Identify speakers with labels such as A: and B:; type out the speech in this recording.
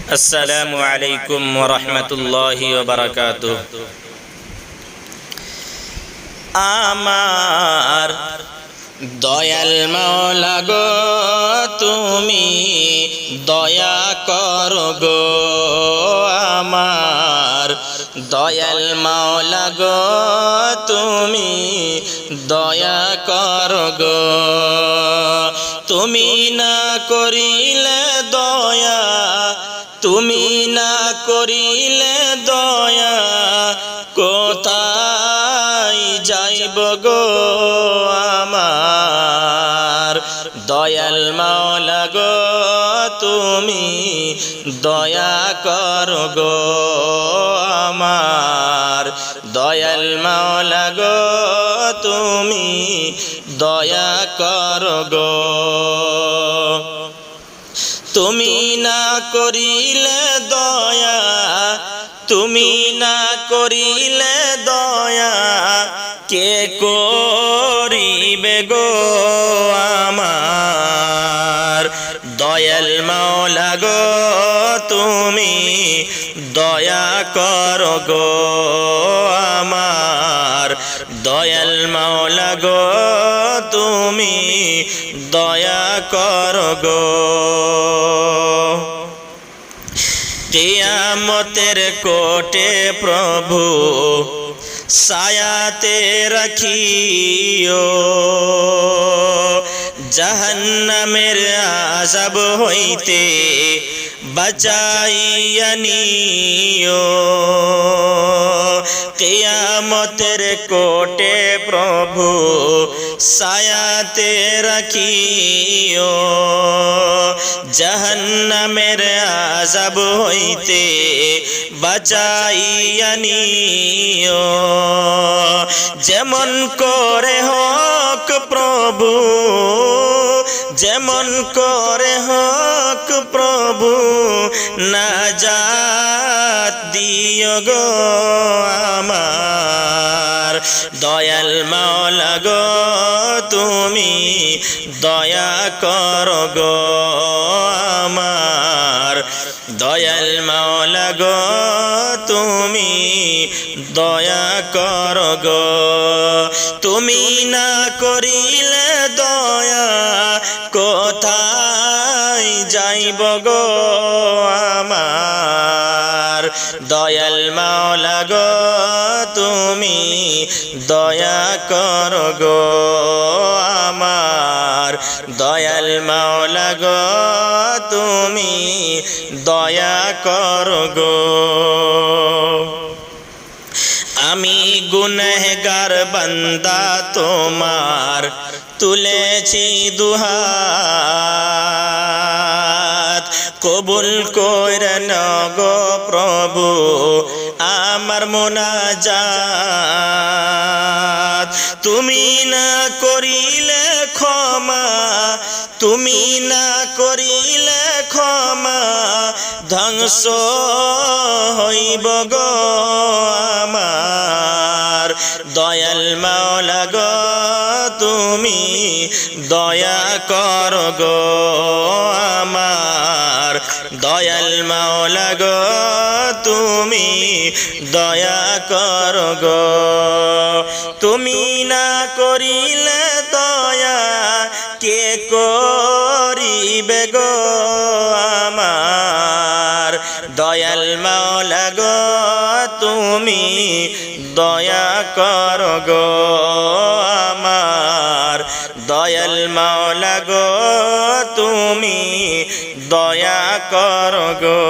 A: আসসালামু আলাইকুম ওয়া রাহমাতুল্লাহি ওয়া বারাকাতুহু। আমার দয়াল মাওলা গো, তুমি দয়া করো গো। আমার দয়াল মাওলা গো, তুমি দয়া করো গো। তুমি না করিলে দয়া, তুমি না করিলে দয়া, কোথায় যাইব গো আমার দয়াল মাওলা গো, তুমি দয়া করো গো। আমার দয়াল মাওলা গো, তুমি দয়া করো গো। তুমি না করিলে দয়া, তুমি না করিলে দয়া, কে করিবে গো আমার দয়াল মাওলা গো, তুমি দয়া করো গো। আমার দয়াল মাওলা গো, তুমি দয়া করো গো। কিয়ামতের কোটে প্রভু ছায়াতে রাখিও, জাহান্নামের আযাব হইতে বাঁচাইয়া নিও। কিয়ামতের কোটে প্রভু ছায়াতে রাখিও, জাহান্নামের আযাব হইতে বাঁচাইয়া নিও। যেমন করে হোক প্রভু, যেমন করে হোক প্রভু, নাজাত দিও গো আমার দয়াল মাওলা গো, তুমি দয়া করো গো। আমার দয়াল মাওলা গো, তুমি দয়া করো গো। তুমি না করিলে দয়া, কোথায় যাইব গো আমার দয়াল মাওলা গো, তুমি দয়া করো গো। আমার দয়াল মাওলা গো, তুমি দয়া করো গো। আমি গুনহগার বান্দা তোমার তুলেছি দুহাত, কবুল কইরা নাও গো প্রভু আমার মুনাজাত। তুমি না করিলে ক্ষমা, তুমি না করিলে ক্ষমা, ধ্বংস হইব গো আমার দয়াল মাওলা গো, তুমি দয়া করো গো। আমার দয়াল মাওলা গো, তুমি দয়া করো গো। তুমি না করিলে দয়া, কে করিবে গো আমার দয়াল মাওলা গো, তুমি দয়া করো গো। আমার দয়াল মাওলা গো, তুমি দয়া করো গো।